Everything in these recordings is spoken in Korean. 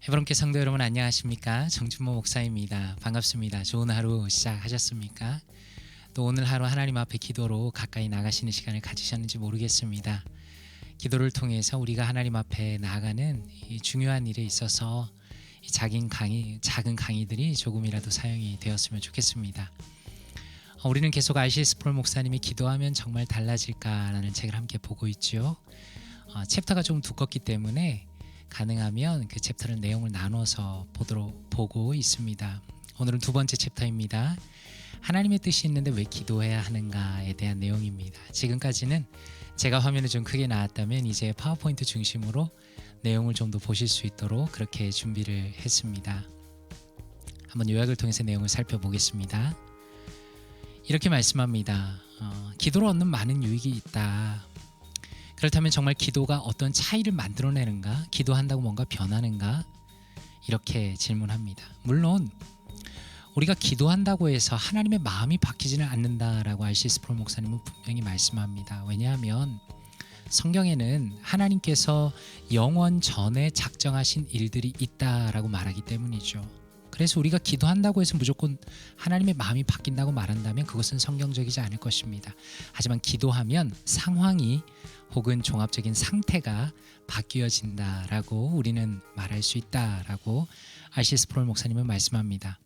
해바람교 성도 여러분 안녕하십니까? 정준모 목사입니다. 반갑습니다. 좋은 하루 시작하셨습니까? 또 오늘 하루 하나님 앞에 기도로 가까이 나가시는 시간을 가지셨는지 모르겠습니다. 기도를 통해서 우리가 하나님 앞에 나아가는 이 중요한 일에 있어서 이 작은 강의들이 조금이라도 사용이 되었으면 좋겠습니다. 우리는 계속 R.C. 스프롤 목사님이 기도하면 정말 달라질까라는 책을 함께 보고 있죠. 챕터가 좀 두껍기 때문에 가능하면 그 챕터를 내용을 나눠서 보고 있습니다. 오늘은 두 번째 챕터입니다. 하나님의 뜻이 있는데 왜 기도해야 하는가에 대한 내용입니다. 지금까지는 제가 화면을 좀 크게 나왔다면 이제 파워포인트 중심으로 내용을 좀 더 보실 수 있도록 그렇게 준비를 했습니다. 한번 요약을 통해서 내용을 살펴보겠습니다. 이렇게 말씀합니다. 기도로 얻는 많은 유익이 있다. 그렇다면 정말 기도가 어떤 차이를 만들어내는가? 기도한다고 뭔가 변하는가? 이렇게 질문합니다. 물론 우리가 기도한다고 해서 하나님의 마음이 바뀌지는 않는다라고 R.C. 스프롤 목사님은 분명히 말씀합니다. 왜냐하면 성경에는 하나님께서 영원 전에 작정하신 일들이 있다라고 말하기 때문이죠. 그래서 우리가 기도한다고 해서 무조건 하나님의 마음이 바뀐다고 말한다면 그것은 성경적이지 않을 것입니다. 하지만 기도하면 상황이 혹은 종합적인 상태가 바뀌어진다라고 우리는 말할 수 있다라고 R.C. 스프롤 목사님은 말씀합니다.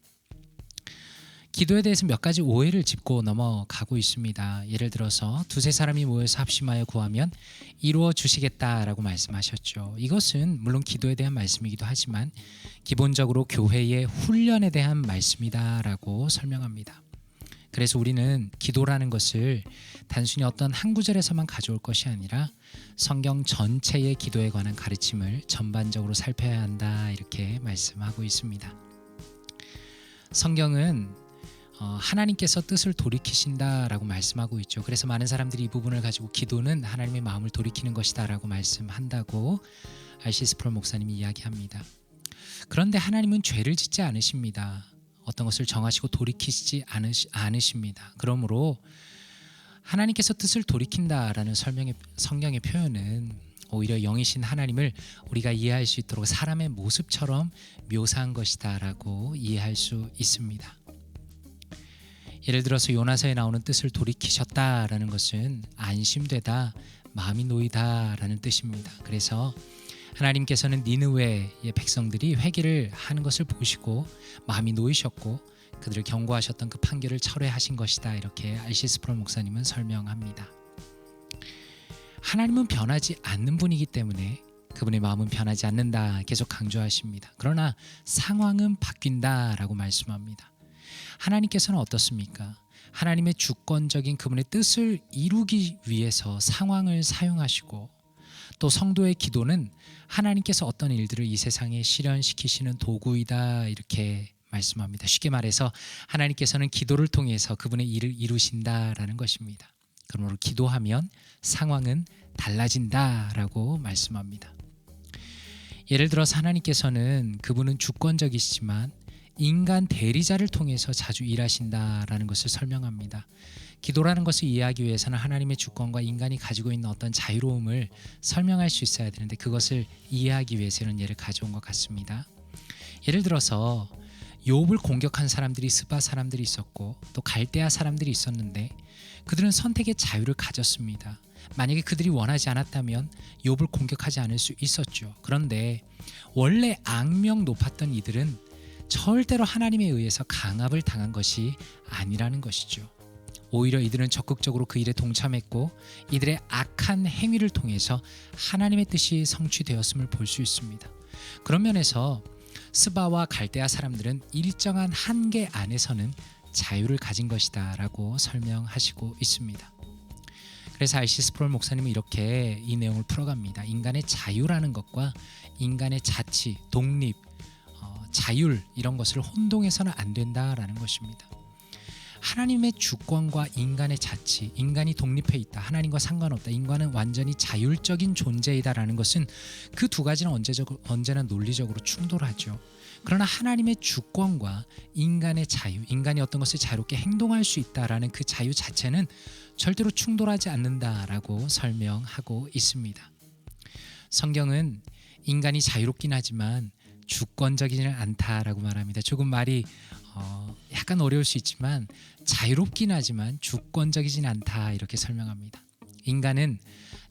기도에 대해서 몇 가지 오해를 짚고 넘어가고 있습니다. 예를 들어서 두세 사람이 모여서 합심하여 구하면 이루어 주시겠다라고 말씀하셨죠. 이것은 물론 기도에 대한 말씀이기도 하지만 기본적으로 교회의 훈련에 대한 말씀이다라고 설명합니다. 그래서 우리는 기도라는 것을 단순히 어떤 한 구절에서만 가져올 것이 아니라 성경 전체의 기도에 관한 가르침을 전반적으로 살펴야 한다 이렇게 말씀하고 있습니다. 성경은 하나님께서 뜻을 돌이키신다라고 말씀하고 있죠. 그래서 많은 사람들이 이 부분을 가지고 기도는 하나님의 마음을 돌이키는 것이다라고 말씀한다고 R.C. 스프롤 목사님이 이야기합니다. 그런데 하나님은 죄를 짓지 않으십니다. 어떤 것을 정하시고 돌이키시지 않으십니다. 그러므로 하나님께서 뜻을 돌이킨다라는 성경의 표현은 오히려 영이신 하나님을 우리가 이해할 수 있도록 사람의 모습처럼 묘사한 것이다라고 이해할 수 있습니다. 예를 들어서 요나서에 나오는 뜻을 돌이키셨다라는 것은 안심되다, 마음이 놓이다라는 뜻입니다. 그래서 하나님께서는 니느웨의 백성들이 회개를 하는 것을 보시고 마음이 놓이셨고 그들을 경고하셨던 그 판결을 철회하신 것이다 이렇게 R.C. 스프롤 목사님은 설명합니다. 하나님은 변하지 않는 분이기 때문에 그분의 마음은 변하지 않는다 계속 강조하십니다. 그러나 상황은 바뀐다라고 말씀합니다. 하나님께서는 어떻습니까? 하나님의 주권적인 그분의 뜻을 이루기 위해서 상황을 사용하시고 또 성도의 기도는 하나님께서 어떤 일들을 이 세상에 실현시키시는 도구이다 이렇게 말씀합니다. 쉽게 말해서 하나님께서는 기도를 통해서 그분의 일을 이루신다라는 것입니다. 그러므로 기도하면 상황은 달라진다라고 말씀합니다. 예를 들어서 하나님께서는 그분은 주권적이시지만 인간 대리자를 통해서 자주 일하신다라는 것을 설명합니다. 기도라는 것을 이해하기 위해서는 하나님의 주권과 인간이 가지고 있는 어떤 자유로움을 설명할 수 있어야 되는데 그것을 이해하기 위해서는 예를 가져온 것 같습니다. 예를 들어서 욥을 공격한 사람들이 스바 사람들이 있었고 또 갈대아 사람들이 있었는데 그들은 선택의 자유를 가졌습니다. 만약에 그들이 원하지 않았다면 욥을 공격하지 않을 수 있었죠. 그런데 원래 악명 높았던 이들은 절대로 하나님에 의해서 강압을 당한 것이 아니라는 것이죠. 오히려 이들은 적극적으로 그 일에 동참했고 이들의 악한 행위를 통해서 하나님의 뜻이 성취되었음을 볼 수 있습니다. 그런 면에서 스바와 갈대아 사람들은 일정한 한계 안에서는 자유를 가진 것이다 라고 설명하시고 있습니다. 그래서 R.C. 스프롤 목사님은 이렇게 이 내용을 풀어갑니다. 인간의 자유라는 것과 인간의 자치, 독립, 자율 이런 것을 혼동해서는 안 된다라는 것입니다. 하나님의 주권과 인간의 자치, 인간이 독립해 있다, 하나님과 상관없다, 인간은 완전히 자율적인 존재이다라는 것은 그 두 가지는 언제나 논리적으로 충돌하죠. 그러나 하나님의 주권과 인간의 자유, 인간이 어떤 것을 자유롭게 행동할 수 있다라는 그 자유 자체는 절대로 충돌하지 않는다라고 설명하고 있습니다. 성경은 인간이 자유롭긴 하지만 주권적이지는 않다라고 말합니다. 조금 말이 약간 어려울 수 있지만 자유롭긴 하지만 주권적이진 않다 이렇게 설명합니다. 인간은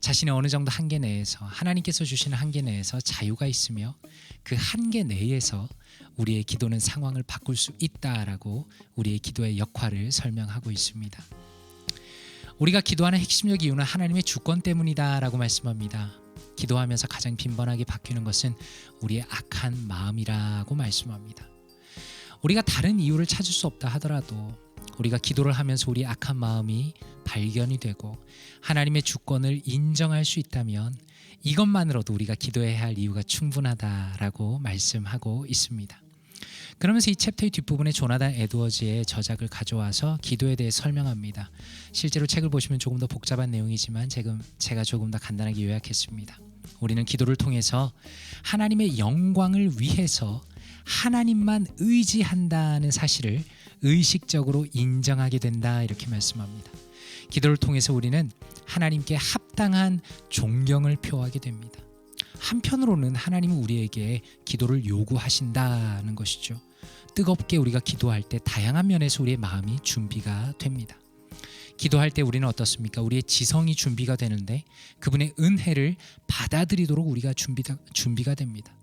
자신의 어느 정도 한계 내에서 하나님께서 주시는 한계 내에서 자유가 있으며 그 한계 내에서 우리의 기도는 상황을 바꿀 수 있다라고 우리의 기도의 역할을 설명하고 있습니다. 우리가 기도하는 핵심적 이유는 하나님의 주권 때문이다라고 말씀합니다. 기도하면서 가장 빈번하게 바뀌는 것은 우리의 악한 마음이라고 말씀합니다. 우리가 다른 이유를 찾을 수 없다 하더라도 우리가 기도를 하면서 우리의 악한 마음이 발견이 되고 하나님의 주권을 인정할 수 있다면 이것만으로도 우리가 기도해야 할 이유가 충분하다라고 말씀하고 있습니다. 그러면서 이 챕터의 뒷부분에 조나단 에드워즈의 저작을 가져와서 기도에 대해 설명합니다. 실제로 책을 보시면 조금 더 복잡한 내용이지만 제가 조금 더 간단하게 요약했습니다. 우리는 기도를 통해서 하나님의 영광을 위해서 하나님만 의지한다는 사실을 의식적으로 인정하게 된다 이렇게 말씀합니다. 기도를 통해서 우리는 하나님께 합당한 존경을 표하게 됩니다. 한편으로는 하나님은 우리에게 기도를 요구하신다는 것이죠. 뜨겁게 우리가 기도할 때 다양한 면에서 우리의 마음이 준비가 됩니다. 기도할 때 우리는 어떻습니까? 우리의 지성이 준비가 되는데 그분의 은혜를 받아들이도록 우리가 준비가 됩니다.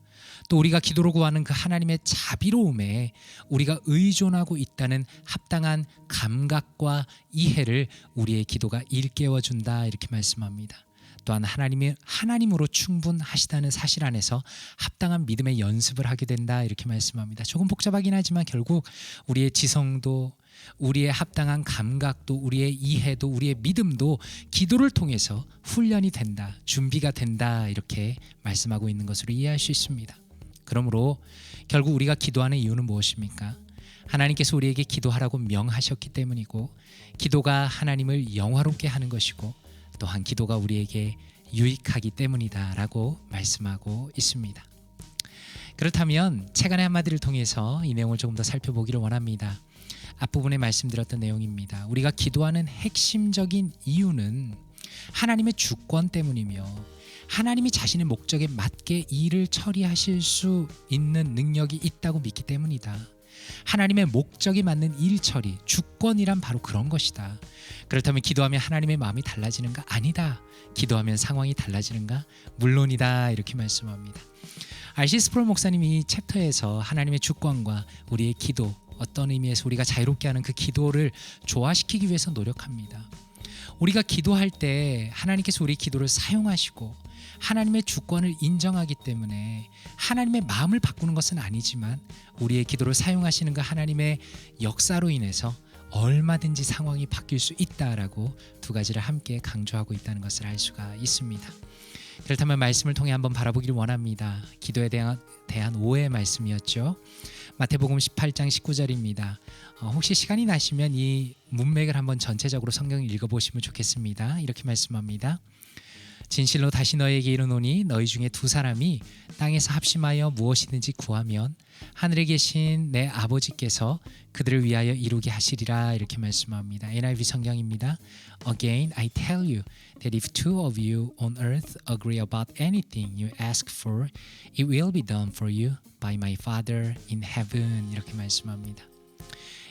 또 우리가 기도로 구하는 그 하나님의 자비로움에 우리가 의존하고 있다는 합당한 감각과 이해를 우리의 기도가 일깨워준다 이렇게 말씀합니다. 또한 하나님으로 충분하시다는 사실 안에서 합당한 믿음의 연습을 하게 된다 이렇게 말씀합니다. 조금 복잡하긴 하지만 결국 우리의 지성도 우리의 합당한 감각도 우리의 이해도 우리의 믿음도 기도를 통해서 훈련이 된다, 준비가 된다 이렇게 말씀하고 있는 것으로 이해할 수 있습니다. 그러므로 결국 우리가 기도하는 이유는 무엇입니까? 하나님께서 우리에게 기도하라고 명하셨기 때문이고 기도가 하나님을 영화롭게 하는 것이고 또한 기도가 우리에게 유익하기 때문이다라고 말씀하고 있습니다. 그렇다면 책 안의 한마디를 통해서 이 내용을 조금 더 살펴보기를 원합니다. 앞부분에 말씀드렸던 내용입니다. 우리가 기도하는 핵심적인 이유는 하나님의 주권 때문이며 하나님이 자신의 목적에 맞게 일을 처리하실 수 있는 능력이 있다고 믿기 때문이다. 하나님의 목적이 맞는 일 처리, 주권이란 바로 그런 것이다. 그렇다면 기도하면 하나님의 마음이 달라지는가? 아니다. 기도하면 상황이 달라지는가? 물론이다. 이렇게 말씀합니다. R.C. 스프롤 목사님이 이 챕터에서 하나님의 주권과 우리의 기도, 어떤 의미에서 우리가 자유롭게 하는 그 기도를 조화시키기 위해서 노력합니다. 우리가 기도할 때 하나님께서 우리 기도를 사용하시고 하나님의 주권을 인정하기 때문에 하나님의 마음을 바꾸는 것은 아니지만 우리의 기도를 사용하시는 그 하나님의 역사로 인해서 얼마든지 상황이 바뀔 수 있다라고 두 가지를 함께 강조하고 있다는 것을 알 수가 있습니다. 그렇다면 말씀을 통해 한번 바라보기를 원합니다. 기도에 대한 오해의 말씀이었죠. 마태복음 18장 19절입니다. 혹시 시간이 나시면 이 문맥을 한번 전체적으로 성경을 읽어보시면 좋겠습니다. 이렇게 말씀합니다. 진실로 다시 너에게 이르노니 너희 중에 두 사람이 땅에서 합심하여 무엇이든지 구하면 하늘에 계신 내 아버지께서 그들을 위하여 이루게 하시리라 이렇게 말씀합니다. NIV 성경입니다. Again I tell you that if two of you on earth agree about anything you ask for, it will be done for you by my Father in heaven 이렇게 말씀합니다.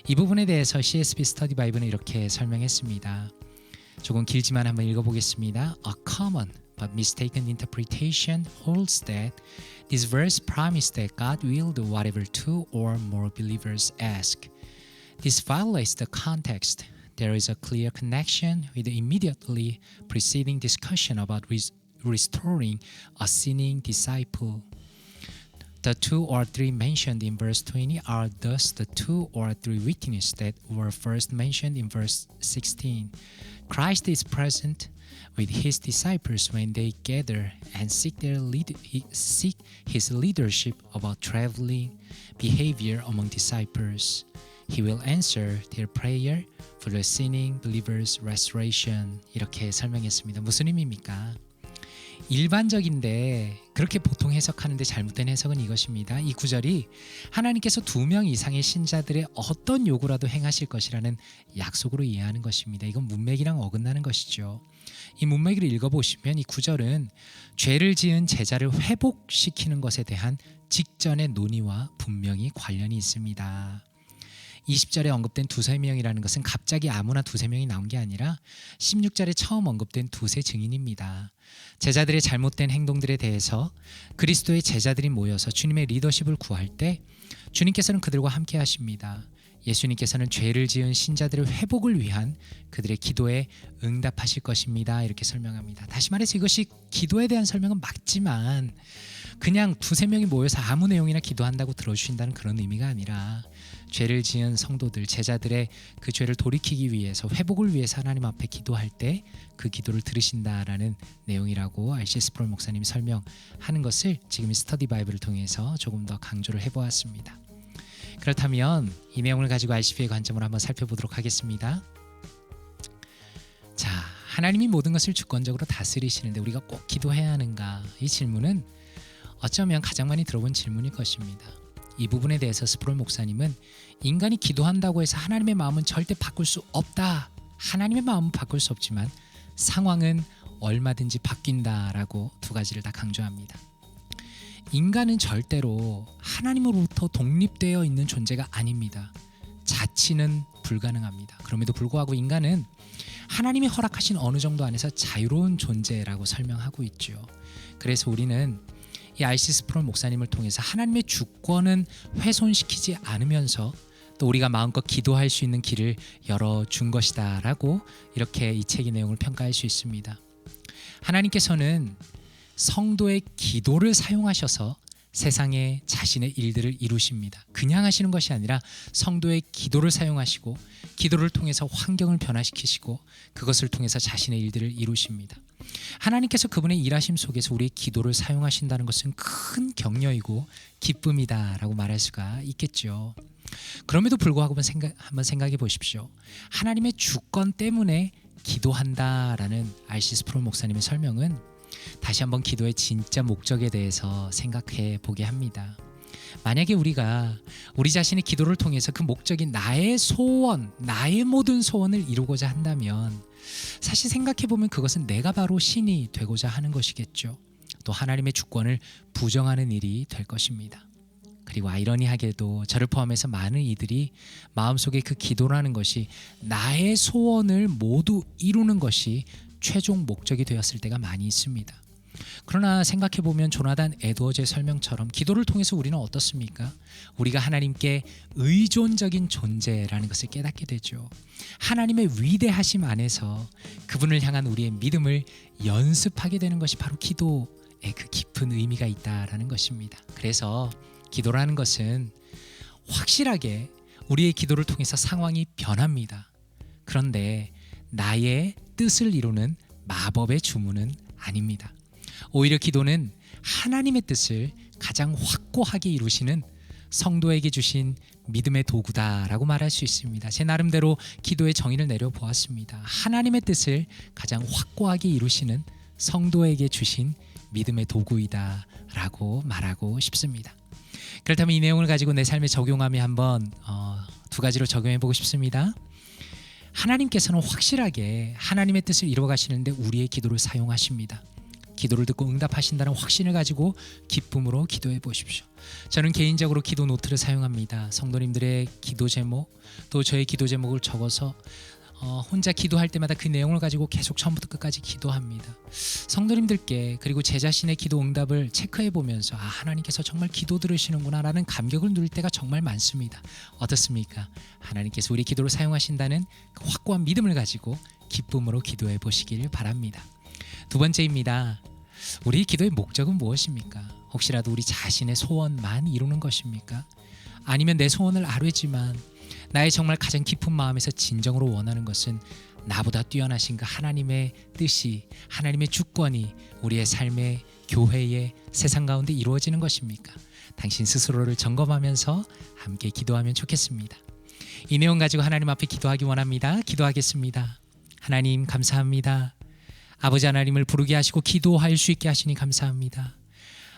이 부분에 대해서 CSB 스터디 바이블은 이렇게 설명했습니다. 조금 길지만 한번 읽어보겠습니다. A common but mistaken interpretation holds that this verse promises that God will do whatever two or more believers ask. This violates the context. There is a clear connection with the immediately preceding discussion about restoring a sinning disciple. The two or three mentioned in verse 20 are thus the two or three witnesses that were first mentioned in verse 16. Christ is present with his disciples when they gather and seek his leadership about traveling behavior among disciples. He will answer their prayer for the sinning believers' restoration. 이렇게 설명했습니다. 무슨 의미입니까? 일반적인데 그렇게 보통 해석하는데 잘못된 해석은 이것입니다. 이 구절이 하나님께서 2명 이상의 신자들의 어떤 요구라도 행하실 것이라는 약속으로 이해하는 것입니다. 이건 문맥이랑 어긋나는 것이죠. 이 문맥을 읽어보시면 이 구절은 죄를 지은 제자를 회복시키는 것에 대한 직전의 논의와 분명히 관련이 있습니다. 20절에 언급된 두세 명이라는 것은 갑자기 아무나 두세 명이 나온 게 아니라 16절에 처음 언급된 두세 증인입니다. 제자들의 잘못된 행동들에 대해서 그리스도의 제자들이 모여서 주님의 리더십을 구할 때 주님께서는 그들과 함께 하십니다. 예수님께서는 죄를 지은 신자들의 회복을 위한 그들의 기도에 응답하실 것입니다. 이렇게 설명합니다. 다시 말해서 이것이 기도에 대한 설명은 맞지만 그냥 두세 명이 모여서 아무 내용이나 기도한다고 들어주신다는 그런 의미가 아니라 죄를 지은 성도들, 제자들의 그 죄를 돌이키기 위해서, 회복을 위해서 하나님 앞에 기도할 때 그 기도를 들으신다라는 내용이라고 R.C. 스프롤 목사님이 설명하는 것을 지금 이 스터디 바이블을 통해서 조금 더 강조를 해보았습니다. 그렇다면 이 내용을 가지고 RCP의 관점으로 한번 살펴보도록 하겠습니다. 자, 하나님이 모든 것을 주권적으로 다스리시는데 우리가 꼭 기도해야 하는가? 이 질문은 어쩌면 가장 많이 들어본 질문일 것입니다. 이 부분에 대해서 스프롤 목사님은 인간이 기도한다고 해서 하나님의 마음은 절대 바꿀 수 없다. 하나님의 마음은 바꿀 수 없지만 상황은 얼마든지 바뀐다라고 두 가지를 다 강조합니다. 인간은 절대로 하나님으로부터 독립되어 있는 존재가 아닙니다. 자치는 불가능합니다. 그럼에도 불구하고 인간은 하나님이 허락하신 어느 정도 안에서 자유로운 존재라고 설명하고 있죠. 그래서 우리는 이 R.C. 스프롤 목사님을 통해서 하나님의 주권은 훼손시키지 않으면서 또 우리가 마음껏 기도할 수 있는 길을 열어준 것이다 라고 이렇게 이 책의 내용을 평가할 수 있습니다. 하나님께서는 성도의 기도를 사용하셔서 세상에 자신의 일들을 이루십니다. 그냥 하시는 것이 아니라 성도의 기도를 사용하시고 기도를 통해서 환경을 변화시키시고 그것을 통해서 자신의 일들을 이루십니다. 하나님께서 그분의 일하심 속에서 우리의 기도를 사용하신다는 것은 큰 격려이고 기쁨이다라고 말할 수가 있겠죠. 그럼에도 불구하고 한번 생각해 보십시오. 하나님의 주권 때문에 기도한다라는 R.C. 스프롤 목사님의 설명은 다시 한번 기도의 진짜 목적에 대해서 생각해 보게 합니다. 만약에 우리가 우리 자신의 기도를 통해서 그 목적인 나의 소원, 나의 모든 소원을 이루고자 한다면 사실 생각해 보면 그것은 내가 바로 신이 되고자 하는 것이겠죠. 또 하나님의 주권을 부정하는 일이 될 것입니다. 그리고 아이러니하게도 저를 포함해서 많은 이들이 마음속에 그 기도라는 것이 나의 소원을 모두 이루는 것이 최종 목적이 되었을 때가 많이 있습니다. 그러나 생각해보면 조나단 에드워즈의 설명처럼 기도를 통해서 우리는 어떻습니까? 우리가 하나님께 의존적인 존재라는 것을 깨닫게 되죠. 하나님의 위대하심 안에서 그분을 향한 우리의 믿음을 연습하게 되는 것이 바로 기도의 그 깊은 의미가 있다라는 것입니다. 그래서 기도라는 것은 확실하게 우리의 기도를 통해서 상황이 변합니다. 그런데 나의 뜻을 이루는 마법의 주문은 아닙니다. 오히려 기도는 하나님의 뜻을 가장 확고하게 이루시는 성도에게 주신 믿음의 도구다라고 말할 수 있습니다. 제 나름대로 기도의 정의를 내려보았습니다. 하나님의 뜻을 가장 확고하게 이루시는 성도에게 주신 믿음의 도구이다라고 말하고 싶습니다. 그렇다면 이 내용을 가지고 내 삶에 적용하며 한번 두 가지로 적용해보고 싶습니다. 하나님께서는 확실하게 하나님의 뜻을 이루어 가시는데 우리의 기도를 사용하십니다. 기도를 듣고 응답하신다는 확신을 가지고 기쁨으로 기도해 보십시오. 저는 개인적으로 기도 노트를 사용합니다. 성도님들의 기도 제목 또 저의 기도 제목을 적어서 혼자 기도할 때마다 그 내용을 가지고 계속 처음부터 끝까지 기도합니다. 성도님들께 그리고 제 자신의 기도 응답을 체크해 보면서 하나님께서 정말 기도 들으시는구나 라는 감격을 누릴 때가 정말 많습니다. 어떻습니까? 하나님께서 우리 기도를 사용하신다는 그 확고한 믿음을 가지고 기쁨으로 기도해 보시길 바랍니다. 두 번째입니다. 우리 기도의 목적은 무엇입니까? 혹시라도 우리 자신의 소원만 이루는 것입니까? 아니면 내 소원을 아뢰지만 나의 정말 가장 깊은 마음에서 진정으로 원하는 것은 나보다 뛰어나신 그 하나님의 뜻이, 하나님의 주권이 우리의 삶의, 교회의, 세상 가운데 이루어지는 것입니까? 당신 스스로를 점검하면서 함께 기도하면 좋겠습니다. 이 내용 가지고 하나님 앞에 기도하기 원합니다. 기도하겠습니다. 하나님 감사합니다. 아버지 하나님을 부르게 하시고 기도할 수 있게 하시니 감사합니다.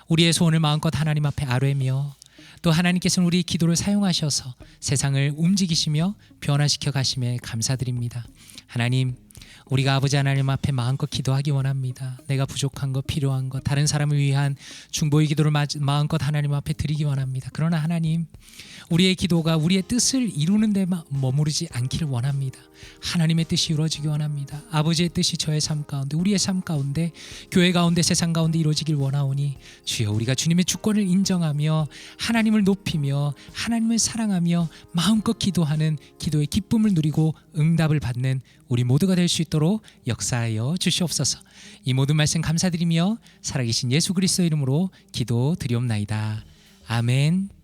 우리의 소원을 마음껏 하나님 앞에 아뢰며 또 하나님께서는 우리 기도를 사용하셔서 세상을 움직이시며 변화시켜 가심에 감사드립니다. 하나님, 우리가 아버지 하나님 앞에 마음껏 기도하기 원합니다. 내가 부족한 것, 필요한 것, 다른 사람을 위한 중보의 기도를 마음껏 하나님 앞에 드리기 원합니다. 그러나 하나님, 우리의 기도가 우리의 뜻을 이루는 데만 머무르지 않기를 원합니다. 하나님의 뜻이 이루어지기 원합니다. 아버지의 뜻이 저의 삶 가운데, 우리의 삶 가운데, 교회 가운데, 세상 가운데 이루어지길 원하오니 주여, 우리가 주님의 주권을 인정하며 하나님을 높이며 하나님을 사랑하며 마음껏 기도하는 기도의 기쁨을 누리고 응답을 받는 우리 모두가 될 수 있도록 역사하여 주시옵소서. 이 모든 말씀 감사드리며 살아계신 예수 그리스도 이름으로 기도 드리옵나이다. 아멘.